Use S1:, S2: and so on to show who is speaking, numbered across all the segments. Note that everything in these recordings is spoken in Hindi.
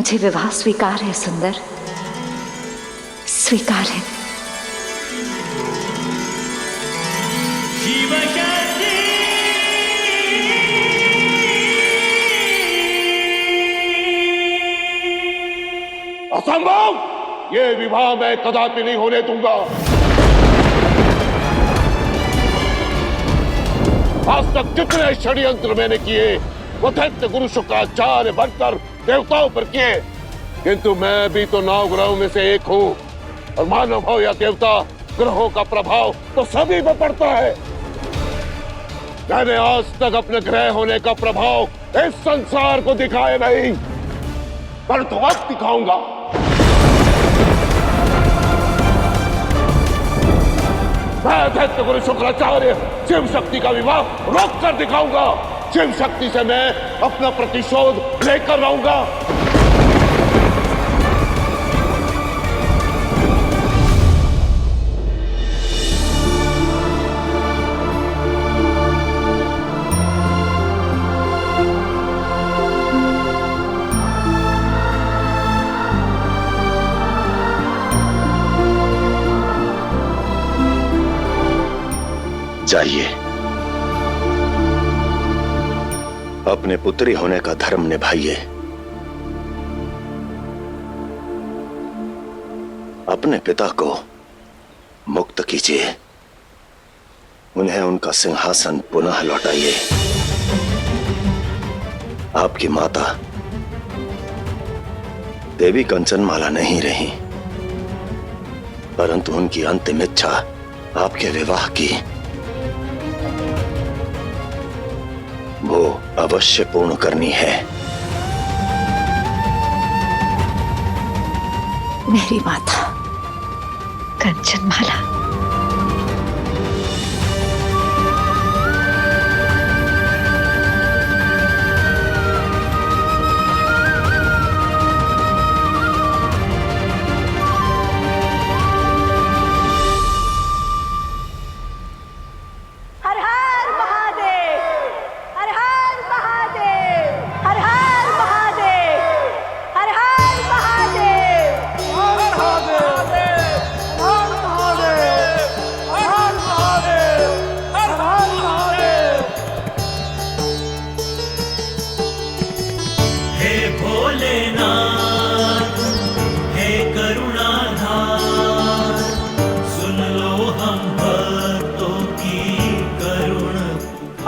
S1: मुझे विवाह स्वीकार है सुंदर, स्वीकार है।
S2: असंभव! ये विवाह मैं कदापि नहीं होने दूंगा। आज तक जितने षड्यंत्र मैंने किए वो दैत्य गुरु शुक्राचार्य बनकर देवताओं पर किए, किंतु मैं भी तो 9 ग्रहों में से एक हूँ, और मानव हो या देवता, ग्रहों का प्रभाव तो सभी पर पड़ता है। मैंने आज तक अपने ग्रह होने का प्रभाव इस संसार को दिखाया नहीं, परंतु अब दिखाऊंगा। मैं दैत्य गुरु शुक्राचार्य शिव शक्ति का विवाह रोक कर दिखाऊंगा। शिव शक्ति से मैं अपना प्रतिशोध लेकर रहूंगा।
S3: जाइए, अपने पुत्री होने का धर्म निभाइए। अपने पिता को मुक्त कीजिए, उन्हें उनका सिंहासन पुनः लौटाइए। आपकी माता देवी कंचनमाला नहीं रही, परंतु उनकी अंतिम इच्छा आपके विवाह की वो अवश्य पूर्ण करनी है।
S1: मेरी माता कंचनमाला।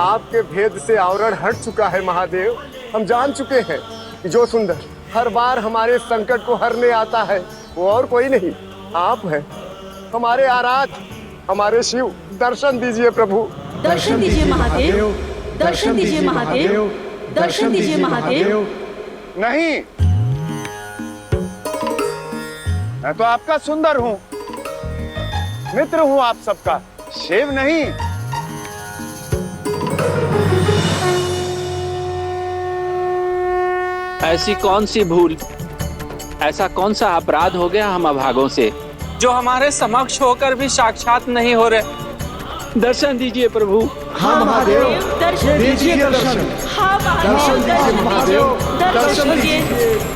S4: आपके भेद से आवरण हट चुका है महादेव। हम जान चुके हैं कि जो सुंदर हर बार हमारे संकट को हरने आता है वो और कोई नहीं, आप हैं। हमारे आराध्य, हमारे शिव, दर्शन दीजिए प्रभु।
S5: दर्शन दीजिए महादेव, दर्शन दीजिए महादेव, दर्शन दीजिए महादेव।
S4: नहीं, मैं तो आपका सुंदर हूँ, मित्र हूँ आप सबका, शिव नहीं।
S6: ऐसी कौन सी भूल, ऐसा कौन सा अपराध हो गया हम अभागों से, जो हमारे समक्ष होकर भी साक्षात नहीं हो रहे। दर्शन दीजिए प्रभु।
S4: हाँ महादेव,
S5: दर्शन
S4: दीजिए दर्शन।
S5: हाँ
S4: दर्शन दीजिए महादेव, दर्शन दीजिए।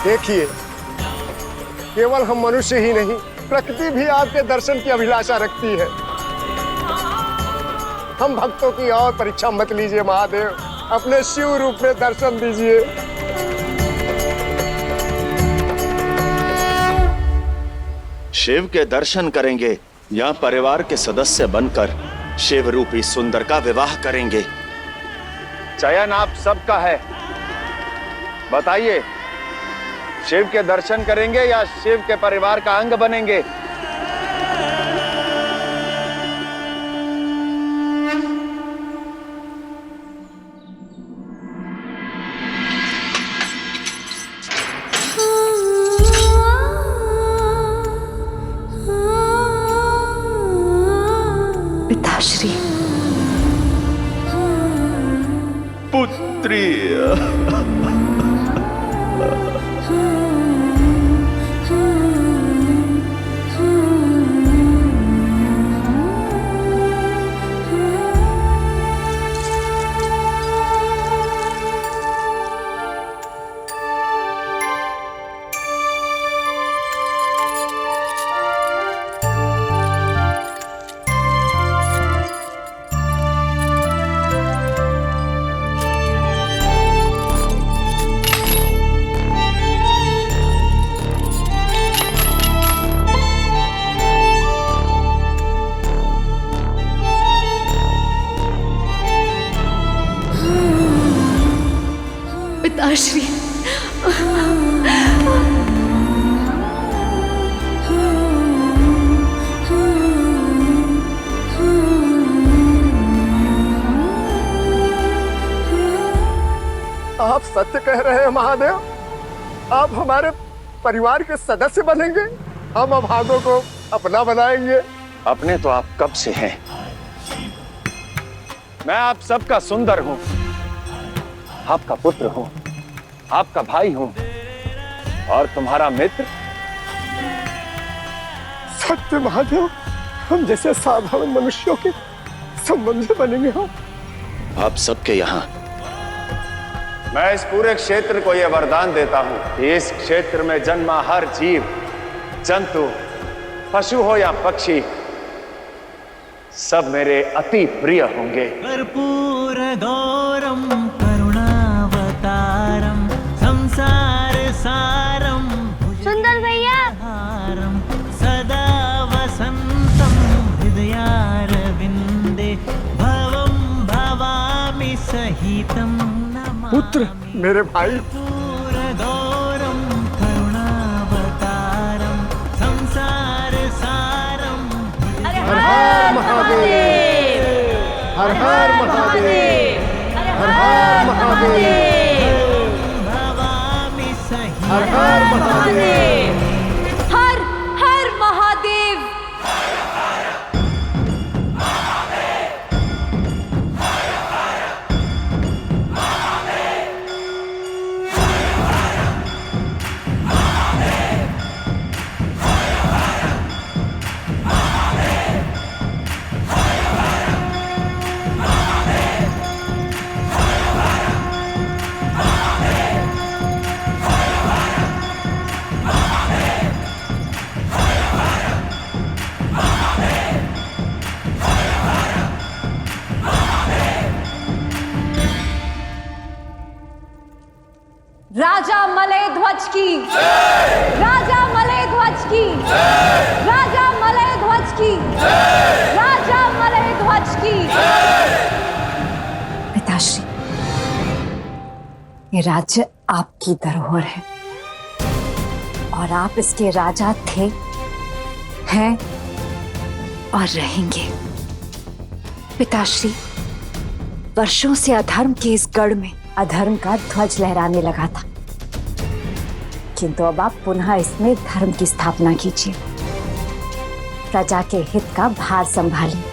S4: देखिए, केवल हम मनुष्य ही नहीं, प्रकृति भी आपके दर्शन की अभिलाषा रखती है। हम भक्तों की और परीक्षा मत लीजिए महादेव, अपने शिव रूप में दर्शन दीजिए।
S3: शिव के दर्शन करेंगे या परिवार के सदस्य बनकर शिव रूपी सुंदर का विवाह करेंगे?
S4: चयन आप सबका है, बताइए, शिव के दर्शन करेंगे या शिव के परिवार का अंग बनेंगे?
S1: पिताश्री।
S3: पुत्री।
S4: आप सत्य कह रहे हैं महादेव? आप हमारे परिवार के सदस्य बनेंगे? हम अभागों को अपना बनाएंगे?
S3: अपने तो आप कब से हैं। मैं आप सबका सुंदर हूं, आपका पुत्र हूं, आपका भाई हूं और तुम्हारा मित्र।
S4: सत्य महादेव, हम जैसे साधारण मनुष्यों के संबंधी बनेंगे हम।
S3: आप सबके यहाँ मैं इस पूरे क्षेत्र को यह वरदान देता हूं कि इस क्षेत्र में जन्मा हर जीव जंतु, पशु हो या पक्षी, सब मेरे अति प्रिय होंगे।
S7: कर्पूर गौरम करुणावतारम संसार सारम
S8: सुंदर भैया,
S7: सदा वसंतम हृदयारविंदे भवम भवामि सहितम
S4: पुत्र, मेरे भाई।
S7: कर्पूर गौरम करुणावतारम संसार सारम
S4: हर हर महादेव, हर हर महादेव, हर हर महादेव,
S7: भवामि सहितम
S4: हर हर महादेव।
S5: हर हर महादेव। राजा मलय ध्वज की, राजा मलय ध्वज की, राजा मलय ध्वज की, राजा मलय ध्वज की।
S1: पिताश्री, ये राज्य आपकी धरोहर है और आप इसके राजा थे, हैं और रहेंगे। पिताश्री, वर्षों से अधर्म के इस गढ़ में अधर्म का ध्वज लहराने लगा था, किंतु अब आप पुनः इसमें धर्म की स्थापना कीजिए, प्रजा के हित का भार संभालिए।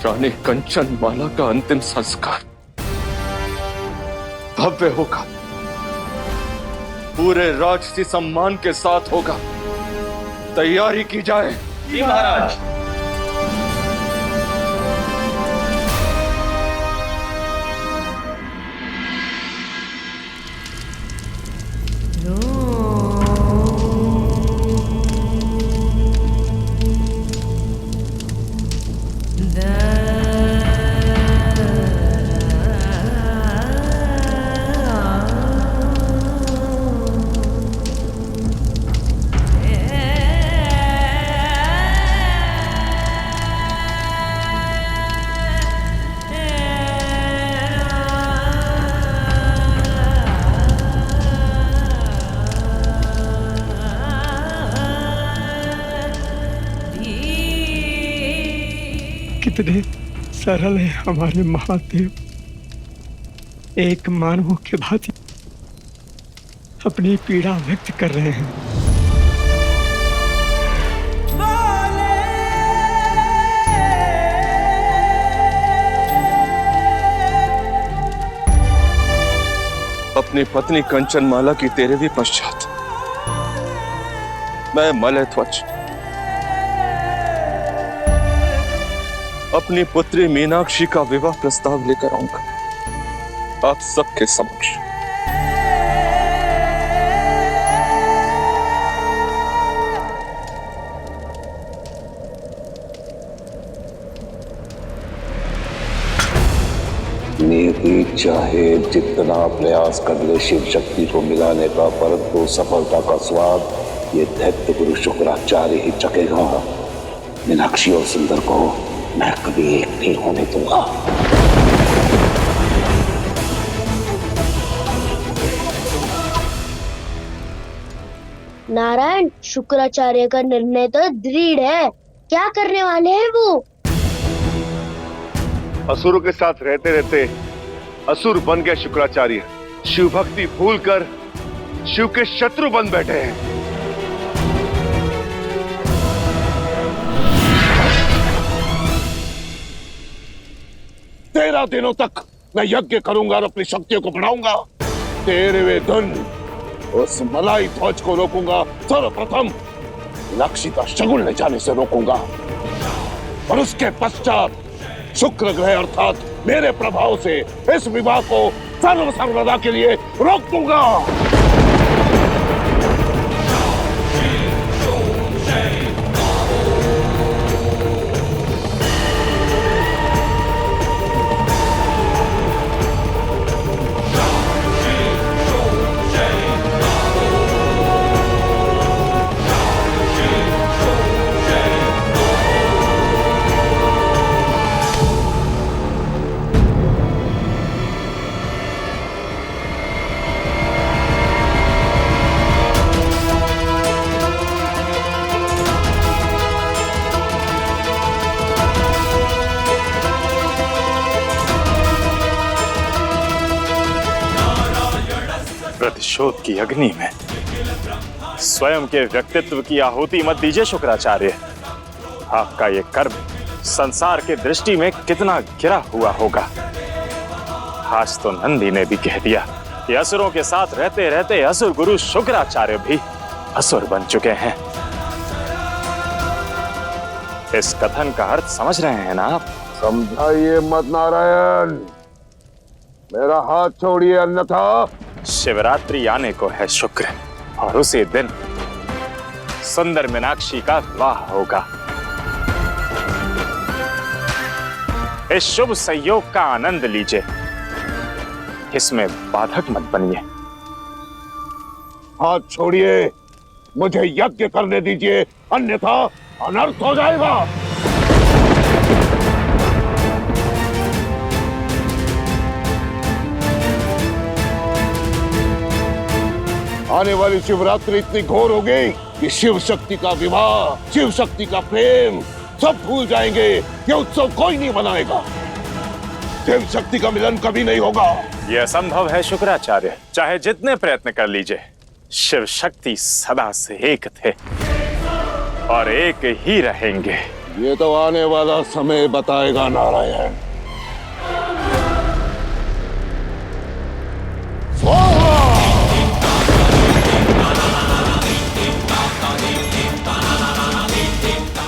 S2: रानी कंचनमाला का अंतिम संस्कार भव्य होगा, पूरे राजसी सम्मान के साथ होगा। तैयारी की जाए।
S3: जी महाराज।
S4: कितने सरल है हमारे महादेव, एक मानवों के भांति अपनी पीड़ा व्यक्त कर रहे हैं।
S2: अपनी पत्नी कंचनमाला की तेरहवीं पश्चात मैं मलय ध्वज अपनी पुत्री मीनाक्षी का विवाह प्रस्ताव लेकर आऊंगा आप सबके समक्ष।
S9: नियति चाहे जितना प्रयास कर ले शिव शक्ति को मिलाने का, परंतु सफलता का स्वाद ये दैत्य गुरु शुक्राचार्य ही चखेगा। मीनाक्षी और सुंदर को मैं कभी एक नहीं होने दूंगा।
S8: नारायण, शुक्राचार्य का निर्णय तो दृढ़ है। क्या करने वाले हैं वो?
S4: असुरों के साथ रहते रहते असुर बन गए शुक्राचार्य। शिव भक्ति भूलकर शिव के शत्रु बन बैठे हैं।
S2: 13 दिनों तक मैं यज्ञ करूंगा और अपनी शक्तियों को बढ़ाऊंगा। 13वें दिन उस मलाई ध्वज को रोकूंगा। सर्वप्रथम मीनाक्षी का शगुन ले जाने से रोकूंगा और उसके पश्चात शुक्र ग्रह अर्थात मेरे प्रभाव से इस विवाह को सर्वदा के लिए रोक दूंगा।
S3: प्रतिशोध की अग्नि में स्वयं के व्यक्तित्व की आहुति मत दीजिए शुक्राचार्य। आपका ये कर्म संसार के दृष्टि में कितना गिरा हुआ होगा। आज तो नंदी ने भी कह दिया कि असुरों के साथ रहते रहते असुर गुरु शुक्राचार्य भी असुर बन चुके हैं। इस कथन का अर्थ समझ रहे हैं ना आप?
S2: समझाइए मत नारायण, मेरा हाथ छोड़िए अन्यथा।
S3: शिवरात्रि आने को है शुक्र और उसी दिन सुंदर मीनाक्षी का विवाह होगा। इस शुभ संयोग का आनंद लीजिए, इसमें बाधक मत बनिए।
S2: हाथ छोड़िए, मुझे यज्ञ करने दीजिए, अन्यथा अनर्थ हो जाएगा। आने वाली शिवरात्रि इतनी घोर हो गई कि शिव शक्ति का विवाह, शिव शक्ति का प्रेम सब भूल जाएंगे। ये उत्सव कोई नहीं मनाएगा। शिव शक्ति का मिलन कभी नहीं होगा।
S3: यह असंभव है शुक्राचार्य, चाहे जितने प्रयत्न कर लीजिए। शिव शक्ति सदा से एक थे और एक ही रहेंगे।
S2: ये तो आने वाला समय बताएगा नारायण।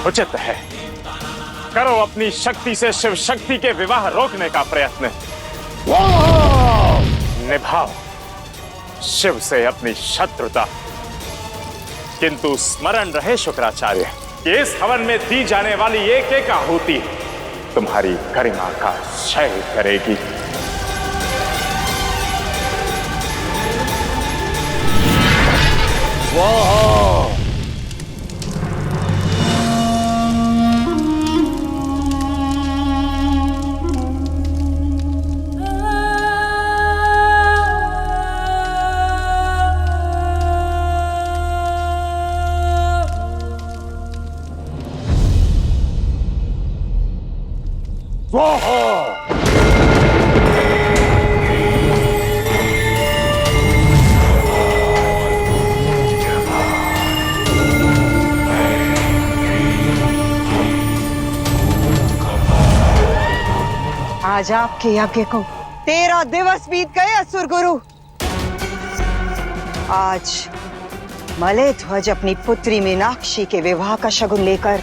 S3: उचित है, करो अपनी शक्ति से शिव शक्ति के विवाह रोकने का प्रयत्न। निभाओ शिव से अपनी शत्रुता, किंतु स्मरण रहे शुक्राचार्य कि इस हवन में दी जाने वाली एक एक आहुति तुम्हारी गरिमा का क्षय करेगी।
S8: आज आपके यज्ञ को 13 दिवस बीत गए असुर गुरु। आज मलय ध्वज अपनी पुत्री मीनाक्षी के विवाह का शगुन लेकर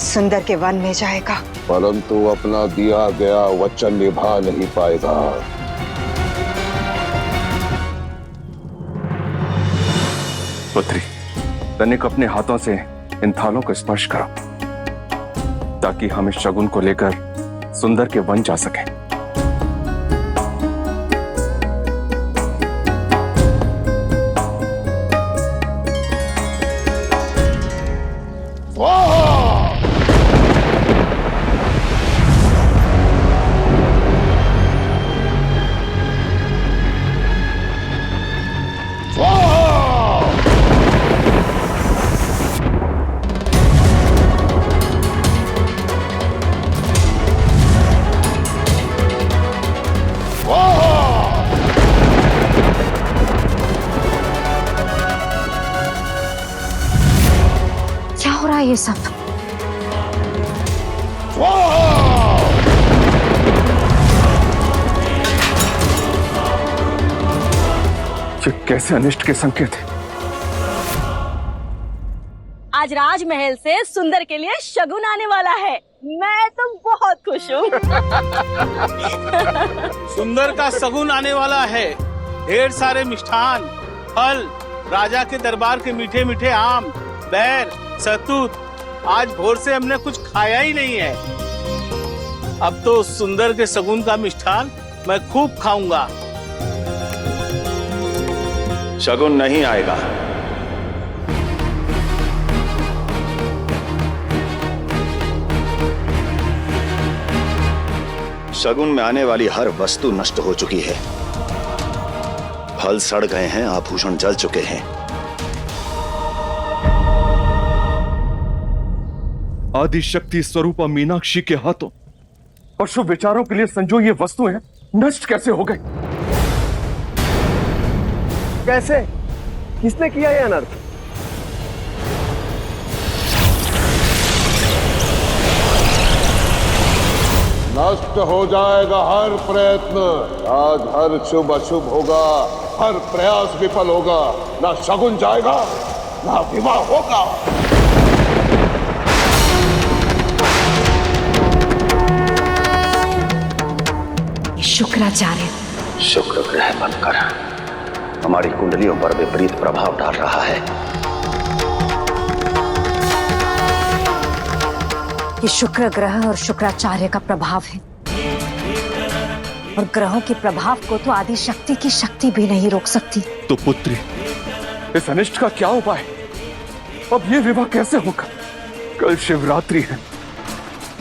S8: सुंदर के वन में जाएगा,
S2: परंतु अपना दिया गया वचन निभा नहीं पाएगा।
S10: पुत्री, तनिक अपने हाथों से इन थालों को स्पर्श करो ताकि हम इस शगुन को लेकर सुंदर के वन जा सकें।
S1: ये सब?
S10: ये कैसे अनिष्ट के संकेत है?
S5: आज राजमहल से सुंदर के लिए शगुन आने वाला है। मैं तो बहुत खुश हूँ।
S11: सुंदर का शगुन आने वाला है। ढेर सारे मिष्ठान, फल, राजा के दरबार के मीठे मीठे आम, बैर, सहतूत। आज भोर से हमने कुछ खाया ही नहीं है। अब तो सुंदर के शगुन का मिष्ठान मैं खूब खाऊंगा।
S3: शगुन नहीं आएगा। शगुन में आने वाली हर वस्तु नष्ट हो चुकी है। फल सड़ गए हैं, आभूषण जल चुके हैं।
S10: आदि शक्ति स्वरूपा मीनाक्षी के हाथों और शुभ विचारों के लिए संजोई ये वस्तुएं नष्ट कैसे हो गई?
S4: कैसे? किसने किया ये अनर्थ?
S2: नष्ट हो जाएगा हर प्रयत्न। आज हर शुभ अशुभ होगा, हर प्रयास विफल होगा। ना शगुन जाएगा, ना विवाह होगा।
S1: शुक्राचार्य
S3: शुक्र ग्रह बनकर हमारी कुंडलियों पर विपरीत प्रभाव डाल रहा है।
S1: ये शुक्र ग्रह और शुक्राचार्य का प्रभाव है, और ग्रहों के प्रभाव को तो आदि शक्ति की शक्ति भी नहीं रोक सकती।
S10: तो पुत्री, इस अनिष्ट का क्या उपाय? अब ये विवाह कैसे होगा? कल शिवरात्रि है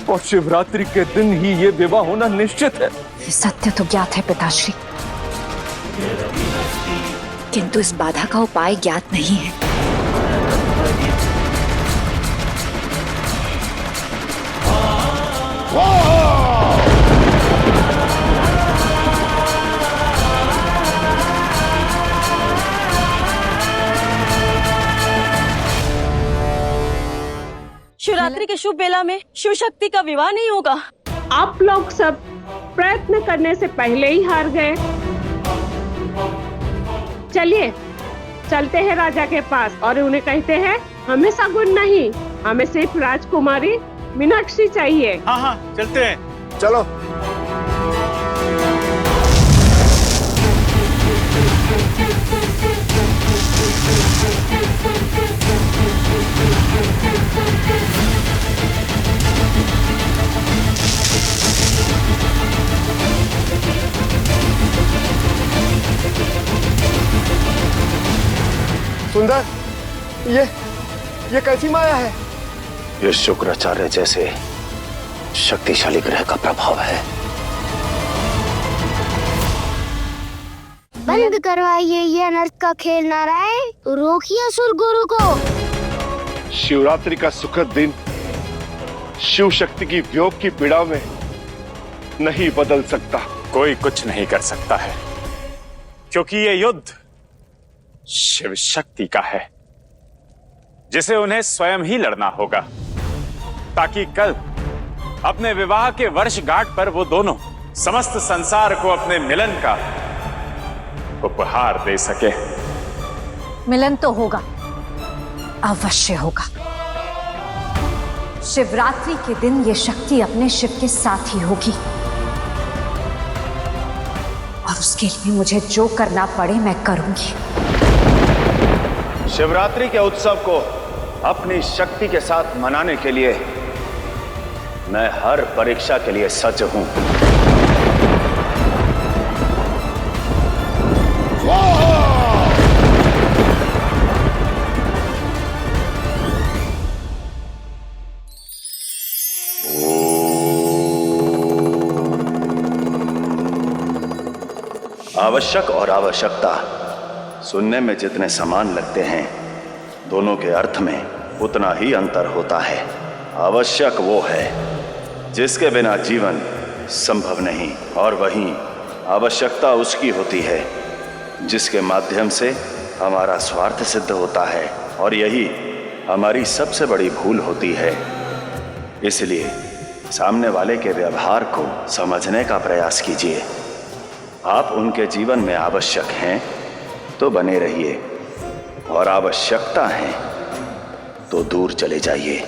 S10: और शिवरात्रि के दिन ही ये विवाह होना निश्चित है।
S1: ये सत्य तो ज्ञात है पिताश्री, किंतु इस बाधा का उपाय ज्ञात नहीं है।
S5: शिवरात्रि के शुभ बेला में शिव शक्ति का विवाह नहीं होगा।
S12: आप लोग सब प्रयत्न करने से पहले ही हार गए। चलिए चलते हैं राजा के पास और उन्हें कहते हैं हमें शगुन नहीं, हमें सिर्फ राजकुमारी मीनाक्षी चाहिए।
S11: हाँ हाँ चलते हैं।
S4: चलो। सुंदर, ये कैसी माया है?
S3: ये शुक्राचार्य जैसे शक्तिशाली ग्रह का प्रभाव है।
S13: बंद करवाइए ये अनर्थ का खेल। नारायण, रोकिए असुर गुरु को।
S4: शिवरात्रि का सुखद दिन शिव शक्ति की वियोग की पीड़ा में नहीं बदल सकता।
S3: कोई कुछ नहीं कर सकता है, क्योंकि ये युद्ध शिव शक्ति का है, जिसे उन्हें स्वयं ही लड़ना होगा, ताकि कल अपने विवाह के वर्षगांठ पर वो दोनों समस्त संसार को अपने मिलन का उपहार दे सके।
S1: मिलन तो होगा, अवश्य होगा। शिवरात्रि के दिन ये शक्ति अपने शिव के साथ ही होगी, और उसके लिए मुझे जो करना पड़े मैं करूंगी।
S3: शिवरात्रि के उत्सव को अपनी शक्ति के साथ मनाने के लिए मैं हर परीक्षा के लिए सज्ज हूं। आवश्यक और आवश्यकता सुनने में जितने समान लगते हैं, दोनों के अर्थ में उतना ही अंतर होता है। आवश्यक वो है जिसके बिना जीवन संभव नहीं, और वहीं आवश्यकता उसकी होती है जिसके माध्यम से हमारा स्वार्थ सिद्ध होता है, और यही हमारी सबसे बड़ी भूल होती है। इसलिए सामने वाले के व्यवहार को समझने का प्रयास कीजिए। आप उनके जीवन में आवश्यक हैं तो बने रहिए, और आवश्यकता है तो दूर चले जाइए।